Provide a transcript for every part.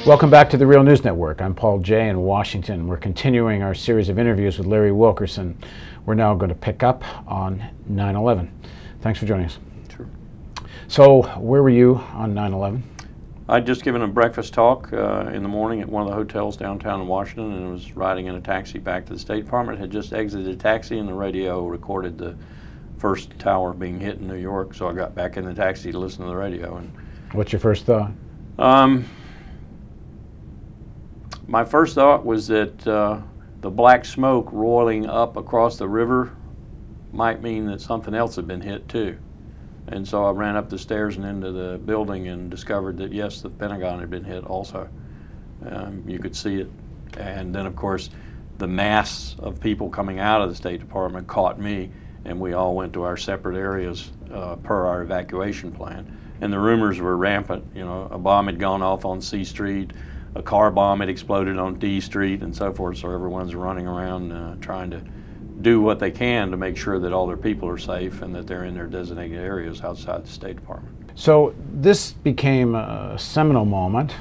Welcome back to the Real News Network. I'm Paul Jay in Washington. We're continuing our series of interviews with Larry Wilkerson. We're now going to pick up on 9/11. Thanks for joining us. Sure. So, where were you on 9/11? I'd just given a breakfast talk in the morning at one of the hotels downtown in Washington, and was riding in a taxi back to the State Department. Had just exited a taxi, and the radio recorded the first tower being hit in New York. So I got back in the taxi to listen to the radio. And what's your first thought? My first thought was that the black smoke rolling up across the river might mean that something else had been hit too. And so I ran up the stairs and into the building and discovered that yes, the Pentagon had been hit also. You could see it. And then of course the mass of people coming out of the State Department caught me, and we all went to our separate areas per our evacuation plan. And the rumors were rampant. You know, a bomb had gone off on C Street, a car bomb had exploded on D Street, and so forth. So everyone's running around trying to do what they can to make sure that all their people are safe and that they're in their designated areas outside the State Department. So this became a seminal moment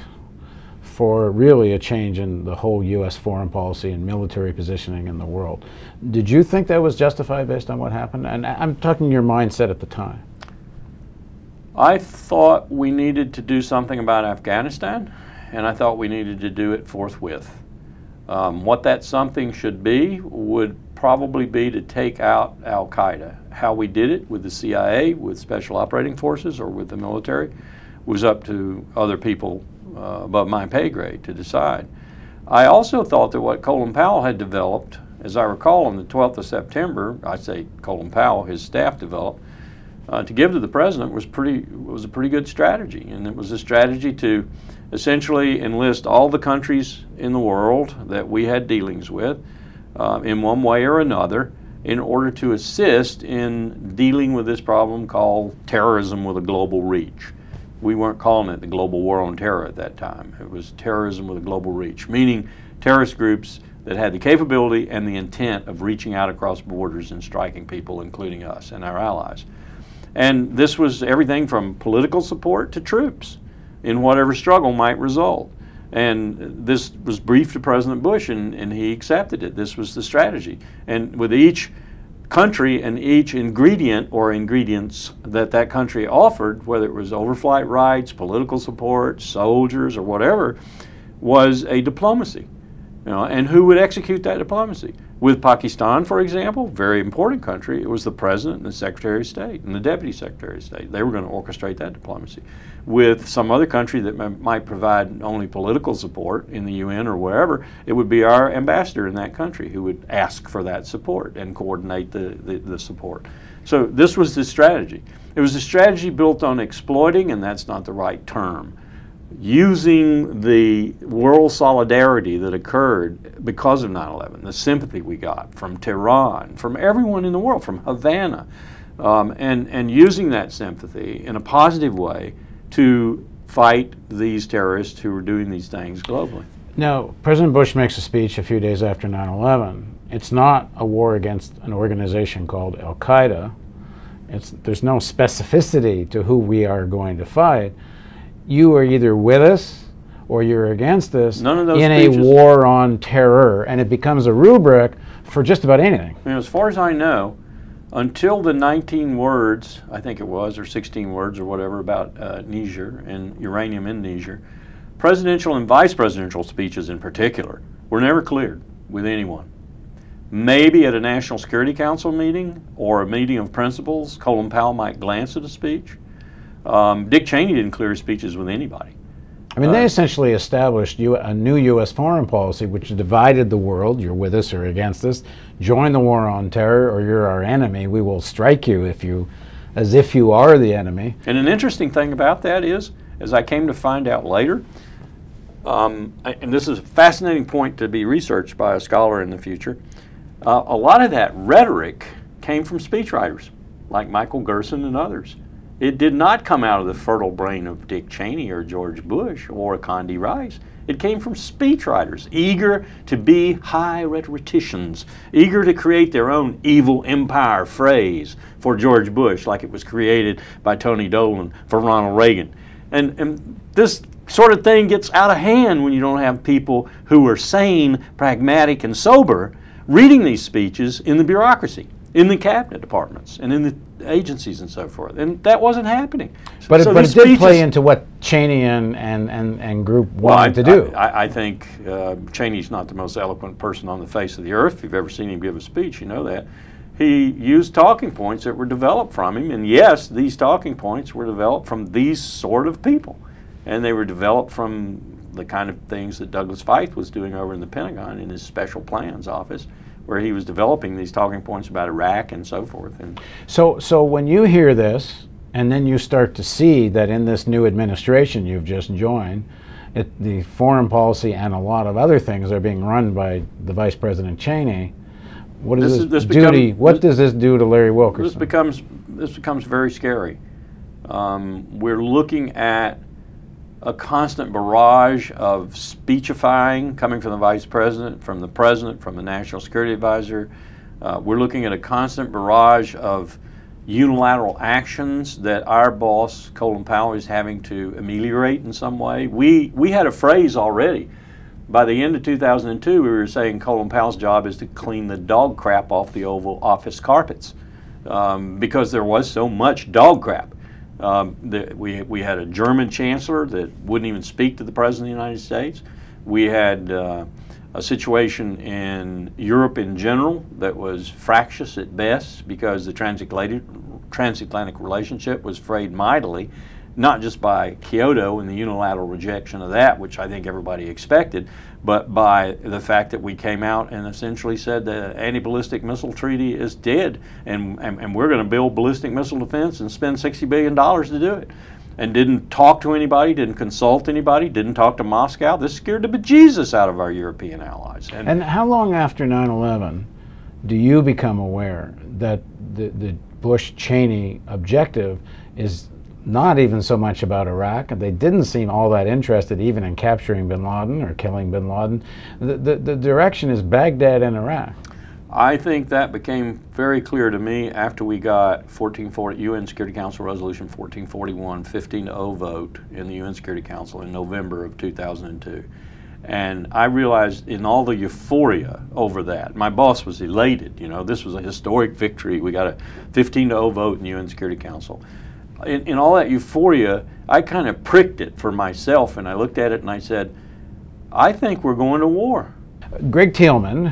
for really a change in the whole U.S. foreign policy and military positioning in the world. Did you think that was justified based on what happened? And I'm talking your mindset at the time. I thought we needed to do something about Afghanistan, and I thought we needed to do it forthwith. What that something should be would probably be to take out Al-Qaeda. How we did it with the CIA, with Special Operating Forces, or with the military was up to other people above my pay grade to decide. I also thought that what Colin Powell had developed, as I recall on the 12th of September, I say Colin Powell, his staff developed, to give to the president was a pretty good strategy. And it was a strategy to essentially enlist all the countries in the world that we had dealings with in one way or another in order to assist in dealing with this problem called terrorism with a global reach. We weren't calling it the global war on terror at that time. It was terrorism with a global reach, meaning terrorist groups that had the capability and the intent of reaching out across borders and striking people, including us and our allies. And this was everything from political support to troops in whatever struggle might result. And this was briefed to President Bush, and he accepted it. This was the strategy. And with each country and each ingredient or ingredients that that country offered, whether it was overflight rights, political support, soldiers, or whatever, was a diplomacy. You know, and who would execute that diplomacy? With Pakistan, for example, very important country, it was the President and the Secretary of State and the Deputy Secretary of State. They were going to orchestrate that diplomacy. With some other country that might provide only political support in the UN or wherever, it would be our ambassador in that country who would ask for that support and coordinate the support. So this was the strategy. It was a strategy built on exploiting, and that's not the right term, using the world solidarity that occurred because of 9/11, the sympathy we got from Tehran, from everyone in the world, from Havana, and using that sympathy in a positive way to fight these terrorists who were doing these things globally. Now, President Bush makes a speech a few days after 9/11. It's not a war against an organization called Al-Qaeda. There's no specificity to who we are going to fight. You are either with us or you're against us in a war on terror, and it becomes a rubric for just about anything. You know, as far as I know, until the 19 words, I think it was, or 16 words or whatever about Niger and uranium in Niger, presidential and vice presidential speeches in particular were never cleared with anyone. Maybe at a National Security Council meeting or a meeting of principals, Colin Powell might glance at a speech. Dick Cheney didn't clear his speeches with anybody. I mean, they essentially established a new U.S. foreign policy which divided the world. You're with us or against us. Join the war on terror or you're our enemy. We will strike you as if you are the enemy. And an interesting thing about that is, as I came to find out later, and this is a fascinating point to be researched by a scholar in the future, a lot of that rhetoric came from speechwriters like Michael Gerson and others. It did not come out of the fertile brain of Dick Cheney or George Bush or Condi Rice. It came from speechwriters, eager to be high rhetoricians, eager to create their own evil empire phrase for George Bush, like it was created by Tony Dolan for Ronald Reagan. And this sort of thing gets out of hand when you don't have people who are sane, pragmatic, and sober reading these speeches in the bureaucracy, in the cabinet departments, and in the agencies and so forth. And that wasn't happening. But, so it did play into what Cheney and group wanted to do. I think Cheney's not the most eloquent person on the face of the earth. If you've ever seen him give a speech, you know that. He used talking points that were developed from him, and yes, these talking points were developed from these sort of people. And they were developed from the kind of things that Douglas Feith was doing over in the Pentagon in his special plans office, where he was developing these talking points about Iraq and so forth. And so when you hear this, and then you start to see that in this new administration you've just joined, the foreign policy and a lot of other things are being run by the Vice President Cheney. What does this do to Larry Wilkerson? This becomes very scary. We're looking at a constant barrage of speechifying coming from the Vice President, from the National Security Advisor. We're looking at a constant barrage of unilateral actions that our boss, Colin Powell, is having to ameliorate in some way. We had a phrase already. By the end of 2002, we were saying Colin Powell's job is to clean the dog crap off the Oval Office carpets because there was so much dog crap. We had a German chancellor that wouldn't even speak to the President of the United States. We had a situation in Europe in general that was fractious at best because the transatlantic relationship was frayed mightily, not just by Kyoto and the unilateral rejection of that, which I think everybody expected, but by the fact that we came out and essentially said the anti-ballistic missile treaty is dead, and we're going to build ballistic missile defense and spend $60 billion to do it. And didn't talk to anybody, didn't consult anybody, didn't talk to Moscow. This scared the bejesus out of our European allies. And how long after 9/11 do you become aware that the Bush-Cheney objective is not even so much about Iraq? They didn't seem all that interested even in capturing bin Laden or killing bin Laden. The direction is Baghdad and Iraq. I think that became very clear to me after we got UN Security Council Resolution 1441, 15-0 vote in the UN Security Council in November of 2002. And I realized in all the euphoria over that, my boss was elated. You know, this was a historic victory. We got a 15-0 vote in the UN Security Council. In all that euphoria, I kind of pricked it for myself, and I looked at it and I said, I think we're going to war. Greg Thielman,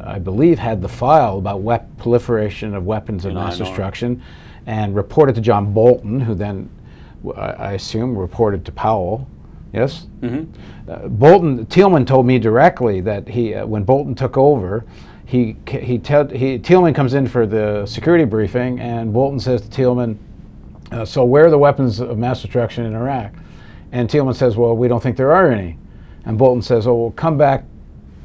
I believe, had the file about proliferation of weapons of mass destruction, and reported to John Bolton, who then, I assume, reported to Powell. Yes. Mm-hmm. Thielman told me directly that when Bolton took over, Thielman comes in for the security briefing, and Bolton says to Thielman, so where are the weapons of mass destruction in Iraq? And Thielman says, well, we don't think there are any. And Bolton says, oh, well, come back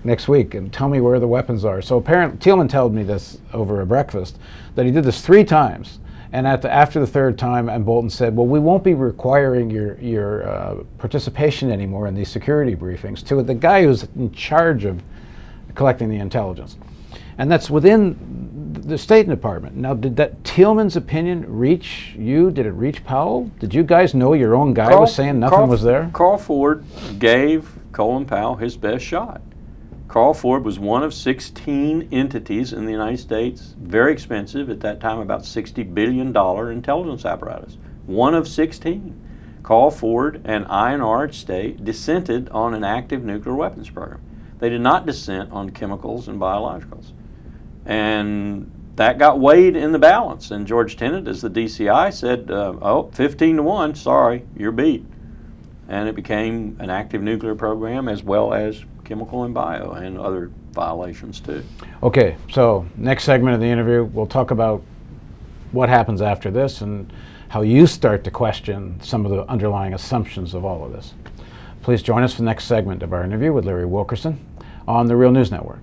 next week and tell me where the weapons are. So apparently, Thielman told me this over a breakfast, that he did this 3 times. And after the 3rd time, and Bolton said, well, we won't be requiring your participation anymore in these security briefings, to the guy who's in charge of collecting the intelligence. And that's within the State Department. Now, did that Thielman's opinion reach you? Did it reach Powell? Did you guys know your own guy was saying nothing was there? Carl Ford gave Colin Powell his best shot. Carl Ford was one of 16 entities in the United States, very expensive at that time, about $60 billion intelligence apparatus. One of 16. Carl Ford and I and our state dissented on an active nuclear weapons program. They did not dissent on chemicals and biologicals. And that got weighed in the balance. And George Tenet, as the DCI, said, oh, 15-1, sorry, you're beat. And it became an active nuclear program as well as chemical and bio and other violations too. Okay, so next segment of the interview, we'll talk about what happens after this and how you start to question some of the underlying assumptions of all of this. Please join us for the next segment of our interview with Larry Wilkerson on the Real News Network.